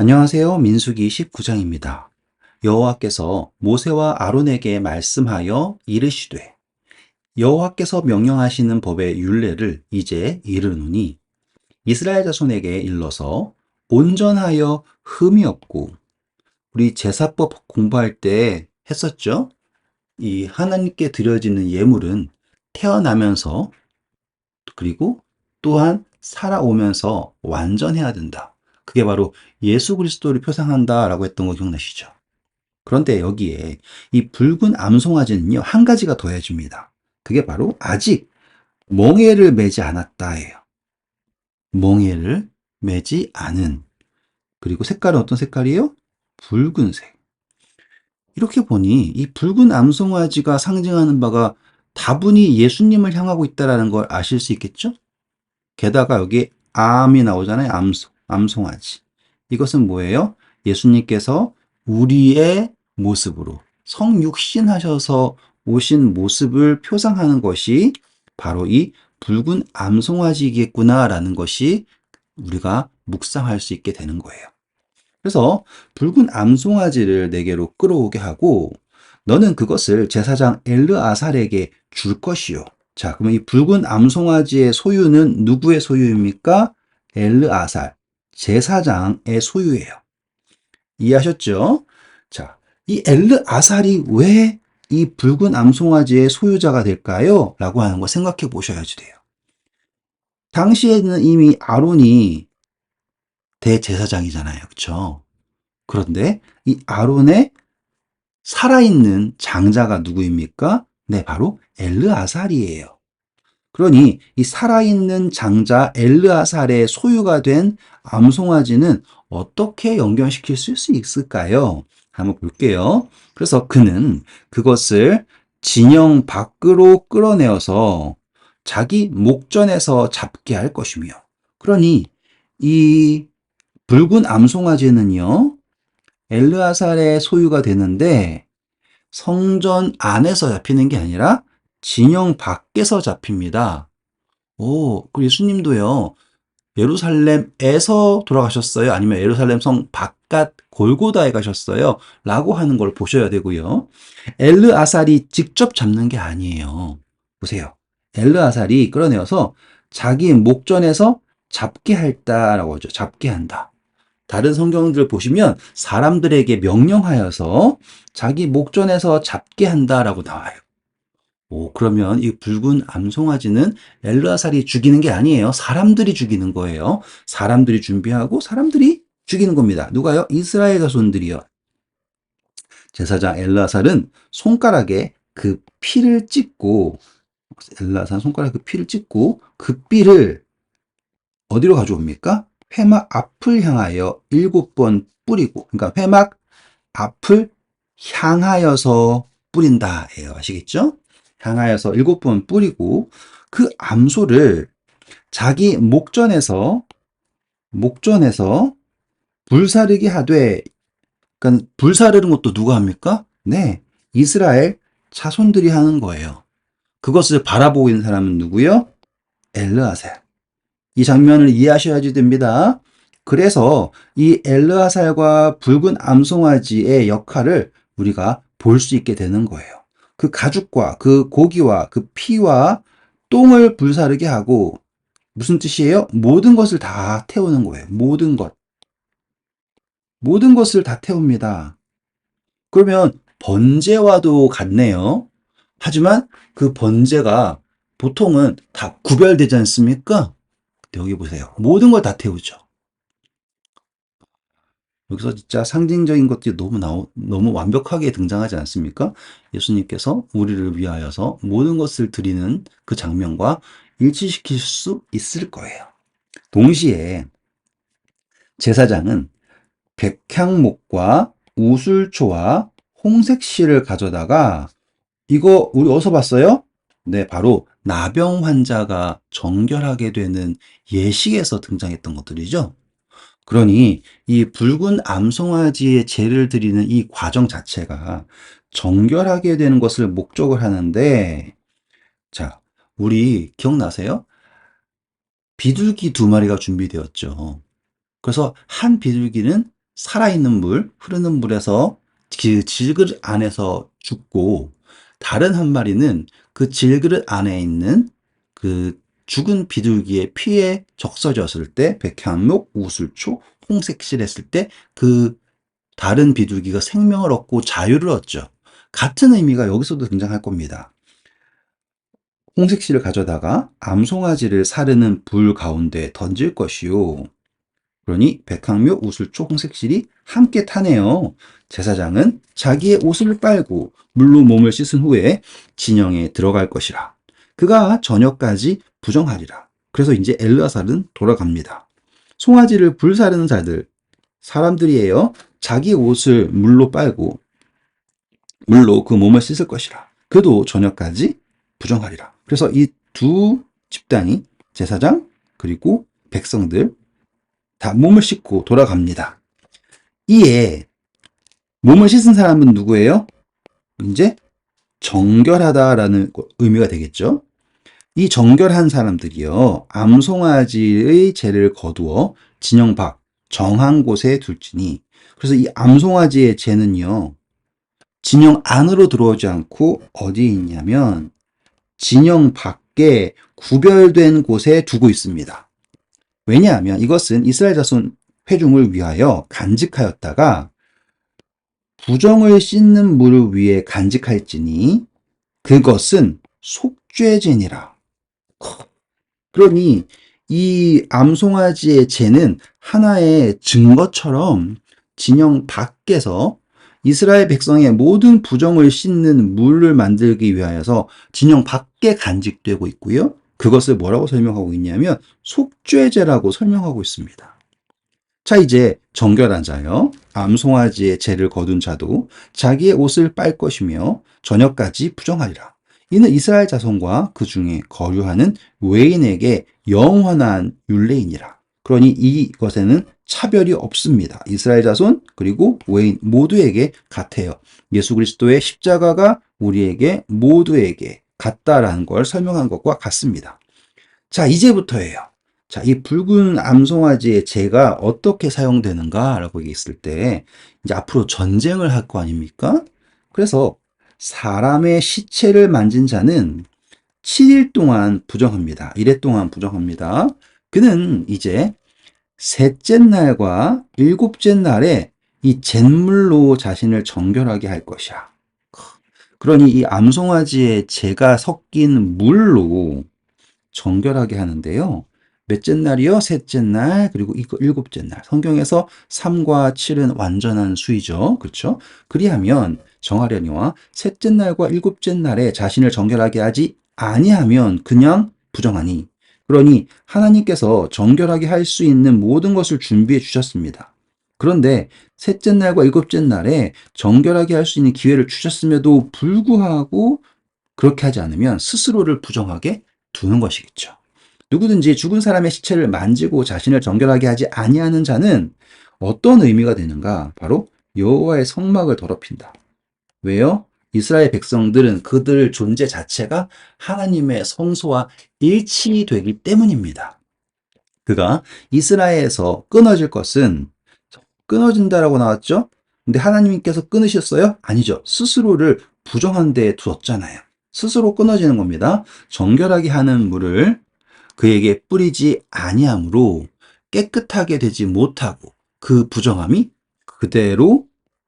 안녕하세요. 민수기 19장입니다. 여호와께서 모세와 아론에게 말씀하여 이르시되 여호와께서 명령하시는 법의 율례를 이제 이르노니 이스라엘 자손에게 일러서 온전하여 흠이 없고, 우리 제사법 공부할 때 했었죠? 이 하나님께 드려지는 예물은 태어나면서 그리고 또한 살아오면서 완전해야 된다. 그게 바로 예수 그리스도를 표상한다라고 했던 거 기억나시죠? 그런데 여기에 이 붉은 암송아지는요, 한 가지가 더해집니다. 그게 바로 아직 멍에를 매지 않았다예요. 멍에를 매지 않은. 그리고 색깔은 어떤 색깔이에요? 붉은색. 이렇게 보니 이 붉은 암송아지가 상징하는 바가 다분히 예수님을 향하고 있다는 걸 아실 수 있겠죠? 게다가 여기 암이 나오잖아요. 암송아지. 이것은 뭐예요? 예수님께서 우리의 모습으로 성육신하셔서 오신 모습을 표상하는 것이 바로 이 붉은 암송아지겠구나라는 것이 우리가 묵상할 수 있게 되는 거예요. 그래서 붉은 암송아지를 내게로 끌어오게 하고 너는 그것을 제사장 엘르아살에게 줄 것이요. 자, 그러면 이 붉은 암송아지의 소유는 누구의 소유입니까? 엘르아살, 제사장의 소유예요. 이해하셨죠? 자, 이 엘르아살이 왜 이 붉은 암송아지의 소유자가 될까요? 라고 하는 거 생각해 보셔야지 돼요. 당시에는 이미 아론이 대제사장이잖아요. 그렇죠? 그런데 이 아론의 살아있는 장자가 누구입니까? 네, 바로 엘르아살이에요. 그러니 이 살아있는 장자 엘르아살의 소유가 된 암송아지는 어떻게 연결시킬 수 있을까요? 한번 볼게요. 그래서 그는 그것을 진영 밖으로 끌어내어서 자기 목전에서 잡게 할 것이며, 그러니 이 붉은 암송아지는요, 엘르아살의 소유가 되는데 성전 안에서 잡히는 게 아니라 진영 밖에서 잡힙니다. 그 예수님도요, 예루살렘에서 돌아가셨어요? 아니면 예루살렘 성 바깥 골고다에 가셨어요? 라고 하는 걸 보셔야 되고요. 엘르아살이 직접 잡는 게 아니에요. 보세요. 엘르아살이 끌어내어서 자기 목전에서 잡게 했다라고 하죠. 잡게 한다. 다른 성경들 보시면 사람들에게 명령하여서 자기 목전에서 잡게 한다라고 나와요. 그러면 이 붉은 암송아지는 엘르아살이 죽이는 게 아니에요. 사람들이 죽이는 거예요. 사람들이 준비하고 사람들이 죽이는 겁니다. 누가요? 이스라엘 자손들이요. 제사장 엘르아살은 손가락에 그 피를 찍고, 엘르아살 손가락에 그 피를 찍고 그 삐를 어디로 가져옵니까? 회막 앞을 향하여 7번 뿌리고, 그러니까 회막 앞을 향하여서 뿌린다예요. 아시겠죠? 향하여서 7번 뿌리고 그 암소를 자기 목전에서 불사르게 하되, 그러니까 불사르는 것도 누가 합니까? 네, 이스라엘 자손들이 하는 거예요. 그것을 바라보고 있는 사람은 누구요? 엘르아살. 이 장면을 이해하셔야지 됩니다. 그래서 이 엘르아살과 붉은 암송아지의 역할을 우리가 볼 수 있게 되는 거예요. 그 가죽과 그 고기와 그 피와 똥을 불사르게 하고, 무슨 뜻이에요? 모든 것을 다 태우는 거예요. 모든 것. 모든 것을 다 태웁니다. 그러면 번제와도 같네요. 하지만 그 번제가 보통은 다 구별되지 않습니까? 여기 보세요. 모든 걸 다 태우죠. 여기서 진짜 상징적인 것들이 너무 완벽하게 등장하지 않습니까? 예수님께서 우리를 위하여서 모든 것을 드리는 그 장면과 일치시킬 수 있을 거예요. 동시에 제사장은 백향목과 우술초와 홍색실을 가져다가, 이거 우리 어디서 봤어요? 네, 바로 나병 환자가 정결하게 되는 예식에서 등장했던 것들이죠. 그러니 이 붉은 암송아지의 제를 드리는 이 과정 자체가 정결하게 되는 것을 목적을 하는데, 자, 우리 기억나세요? 비둘기 2마리가 준비되었죠. 그래서 한 비둘기는 살아있는 물, 흐르는 물에서 그 질그릇 안에서 죽고, 다른 한 마리는 그 질그릇 안에 있는 그 죽은 비둘기의 피에 적셔졌을 때, 백향목, 우슬초, 홍색실했을 때 그 다른 비둘기가 생명을 얻고 자유를 얻죠. 같은 의미가 여기서도 등장할 겁니다. 홍색실을 가져다가 암송아지를 사르는 불 가운데 던질 것이요. 그러니 백항묘, 우슬초, 홍색실이 함께 타네요. 제사장은 자기의 옷을 빨고 물로 몸을 씻은 후에 진영에 들어갈 것이라. 그가 저녁까지 부정하리라. 그래서 이제 엘르아살은 돌아갑니다. 송아지를 불사르는 자들, 사람들이에요. 자기 옷을 물로 빨고 물로 그 몸을 씻을 것이라. 그도 저녁까지 부정하리라. 그래서 이 두 집단이 제사장 그리고 백성들 다 몸을 씻고 돌아갑니다. 이에 몸을 씻은 사람은 누구예요? 이제 정결하다라는 의미가 되겠죠. 이 정결한 사람들이요, 암송아지의 죄를 거두어 진영 밖 정한 곳에 둘지니. 그래서 이 암송아지의 죄는요, 진영 안으로 들어오지 않고 어디에 있냐면 진영 밖에 구별된 곳에 두고 있습니다. 왜냐하면 이것은 이스라엘 자손 회중을 위하여 간직하였다가 부정을 씻는 물을 위해 간직할지니 그것은 속죄제니라. 그러니 이 암송아지의 죄는 하나의 증거처럼 진영 밖에서 이스라엘 백성의 모든 부정을 씻는 물을 만들기 위하여서 진영 밖에 간직되고 있고요. 그것을 뭐라고 설명하고 있냐면 속죄제라고 설명하고 있습니다. 자, 이제 정결한 자요, 암송아지의 죄를 거둔 자도 자기의 옷을 빨 것이며 저녁까지 부정하리라. 이는 이스라엘 자손과 그 중에 거류하는 외인에게 영원한 율례이니라. 그러니 이것에는 차별이 없습니다. 이스라엘 자손 그리고 외인 모두에게 같아요. 예수 그리스도의 십자가가 우리에게 모두에게 같다라는 걸 설명한 것과 같습니다. 자, 이제부터예요. 자, 이 붉은 암송아지의 재가 어떻게 사용되는가라고 얘기했을 때 이제 앞으로 전쟁을 할 거 아닙니까? 그래서 사람의 시체를 만진 자는 7일 동안 부정합니다. 1회 동안 부정합니다. 그는 이제 셋째 날과 일곱째 날에 이 잿물로 자신을 정결하게 할 것이야. 그러니 이 암송아지의 재가 섞인 물로 정결하게 하는데요. 몇째 날이요? 셋째 날, 그리고 일곱째 날. 성경에서 3과 7은 완전한 수이죠. 그렇죠? 그리하면 정하려니와 셋째 날과 일곱째 날에 자신을 정결하게 하지 아니하면 그냥 부정하니. 그러니 하나님께서 정결하게 할 수 있는 모든 것을 준비해 주셨습니다. 그런데 셋째 날과 일곱째 날에 정결하게 할 수 있는 기회를 주셨음에도 불구하고 그렇게 하지 않으면 스스로를 부정하게 두는 것이겠죠. 누구든지 죽은 사람의 시체를 만지고 자신을 정결하게 하지 아니하는 자는 어떤 의미가 되는가? 바로 여호와의 성막을 더럽힌다. 왜요? 이스라엘 백성들은 그들 존재 자체가 하나님의 성소와 일치되기 때문입니다. 그가 이스라엘에서 끊어질 것은 끊어진다라고 나왔죠? 근데 하나님께서 끊으셨어요? 아니죠. 스스로를 부정한 데에 두었잖아요. 스스로 끊어지는 겁니다. 정결하게 하는 물을 그에게 뿌리지 아니하므로 깨끗하게 되지 못하고 그 부정함이 그대로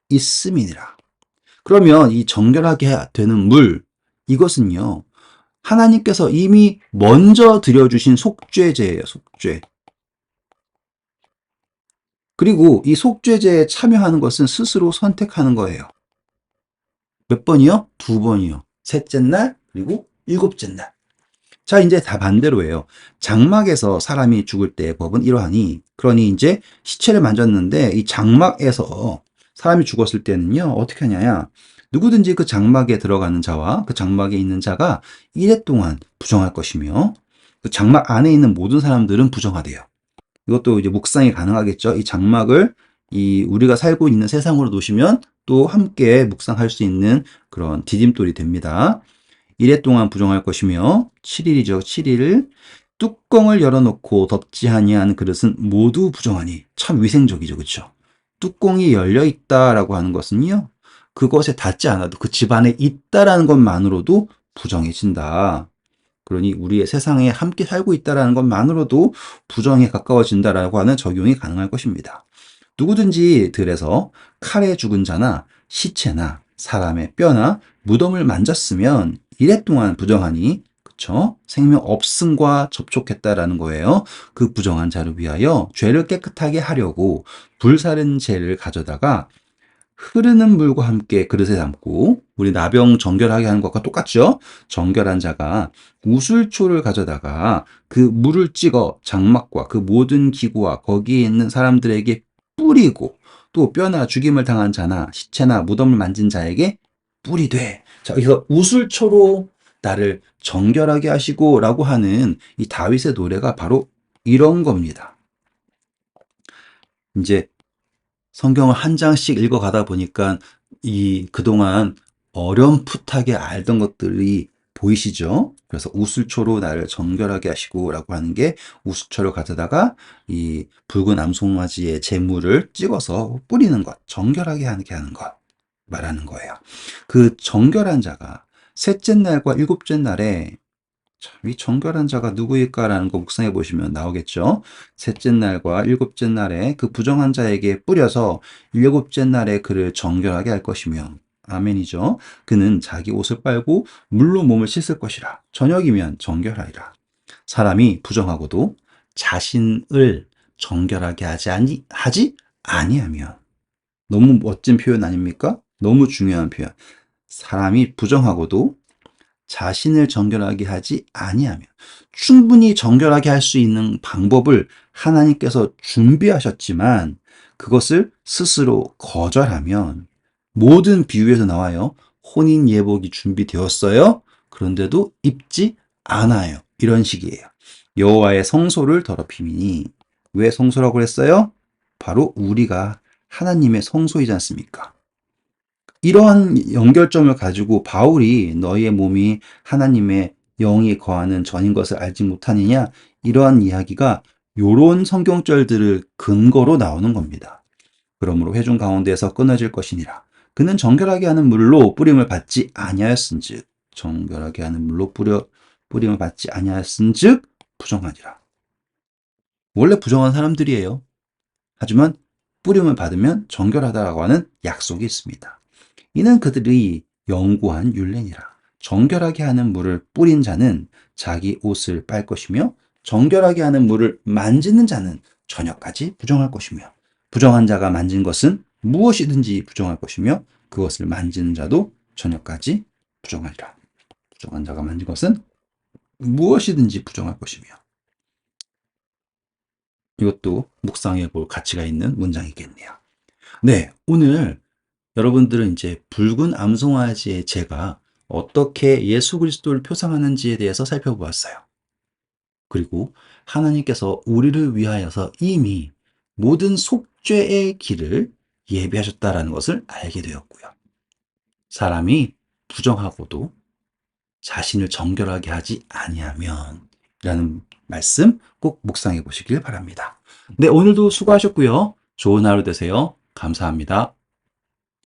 있음이니라. 그러면 이 정결하게 되는 물, 이것은요, 하나님께서 이미 먼저 드려주신 속죄제예요, 속죄. 그리고 이 속죄제에 참여하는 것은 스스로 선택하는 거예요. 몇 번이요? 2번이요. 셋째 날, 그리고 일곱째 날. 자, 이제 다 반대로예요. 장막에서 사람이 죽을 때의 법은 이러하니, 그러니 이제 시체를 만졌는데 이 장막에서 사람이 죽었을 때는요, 어떻게 하냐. 누구든지 그 장막에 들어가는 자와 그 장막에 있는 자가 1회 동안 부정할 것이며, 그 장막 안에 있는 모든 사람들은 부정하대요. 이것도 이제 묵상이 가능하겠죠. 이 장막을 우리가 살고 있는 세상으로 놓으시면 또 함께 묵상할 수 있는 그런 디딤돌이 됩니다. 1회 동안 부정할 것이며 7일이죠. 7일 뚜껑을 열어놓고 덮지 아니한 그릇은 모두 부정하니. 참 위생적이죠. 그렇죠? 뚜껑이 열려 있다라고 하는 것은요, 그것에 닿지 않아도 그 집 안에 있다라는 것만으로도 부정해진다. 그러니 우리의 세상에 함께 살고 있다라는 것만으로도 부정에 가까워진다라고 하는 적용이 가능할 것입니다. 누구든지 들에서 칼에 죽은 자나 시체나 사람의 뼈나 무덤을 만졌으면 이래 동안 부정하니, 그쵸? 생명 없음과 접촉했다라는 거예요. 그 부정한 자를 위하여 죄를 깨끗하게 하려고 불사른 재를 가져다가 흐르는 물과 함께 그릇에 담고, 우리 나병 정결하게 하는 것과 똑같죠? 정결한 자가 우슬초를 가져다가 그 물을 찍어 장막과 그 모든 기구와 거기에 있는 사람들에게 뿌리고, 또 뼈나 죽임을 당한 자나 시체나 무덤을 만진 자에게 뿌리되. 자, 여기서 우슬초로 나를 정결하게 하시고 라고 하는 이 다윗의 노래가 바로 이런 겁니다. 이제 성경을 한 장씩 읽어가다 보니까 그동안 어렴풋하게 알던 것들이 보이시죠? 그래서 우슬초로 나를 정결하게 하시고 라고 하는 게, 우슬초를 가져다가 이 붉은 암송아지의 재물을 찍어서 뿌리는 것, 정결하게 하는 것 말하는 거예요. 그 정결한 자가 셋째 날과 일곱째 날에, 이 정결한 자가 누구일까라는 거 묵상해 보시면 나오겠죠. 셋째 날과 일곱째 날에 그 부정한 자에게 뿌려서 일곱째 날에 그를 정결하게 할 것이며, 아멘이죠. 그는 자기 옷을 빨고 물로 몸을 씻을 것이라. 저녁이면 정결하리라. 사람이 부정하고도 자신을 정결하게 하지 아니하면. 너무 멋진 표현 아닙니까? 너무 중요한 표현. 사람이 부정하고도 자신을 정결하게 하지 아니하면, 충분히 정결하게 할 수 있는 방법을 하나님께서 준비하셨지만 그것을 스스로 거절하면, 모든 비유에서 나와요. 혼인 예복이 준비되었어요. 그런데도 입지 않아요. 이런 식이에요. 여호와의 성소를 더럽히니. 왜 성소라고 그랬어요? 바로 우리가 하나님의 성소이지 않습니까? 이러한 연결점을 가지고 바울이 너희의 몸이 하나님의 영이 거하는 전인 것을 알지 못하느냐, 이러한 이야기가 요런 성경절들을 근거로 나오는 겁니다. 그러므로 회중 가운데에서 끊어질 것이니라. 그는 정결하게 하는 물로 뿌림을 받지 아니하였은즉, 정결하게 하는 물로 뿌림을 받지 아니하였은즉 부정하니라. 원래 부정한 사람들이에요. 하지만 뿌림을 받으면 정결하다라고 하는 약속이 있습니다. 이는 그들이 영구한 율례니라. 정결하게 하는 물을 뿌린 자는 자기 옷을 빨 것이며, 정결하게 하는 물을 만지는 자는 저녁까지 부정할 것이며, 부정한 자가 만진 것은 무엇이든지 부정할 것이며, 그것을 만지는 자도 저녁까지 부정하리라. 부정한 자가 만진 것은 무엇이든지 부정할 것이며. 이것도 묵상해 볼 가치가 있는 문장이겠네요. 네, 오늘 여러분들은 이제 붉은 암송아지의 재가 어떻게 예수 그리스도를 표상하는지에 대해서 살펴보았어요. 그리고 하나님께서 우리를 위하여서 이미 모든 속죄의 길을 예비하셨다라는 것을 알게 되었고요. 사람이 부정하고도 자신을 정결하게 하지 아니하면 라는 말씀 꼭 묵상해 보시길 바랍니다. 네, 오늘도 수고하셨고요. 좋은 하루 되세요. 감사합니다.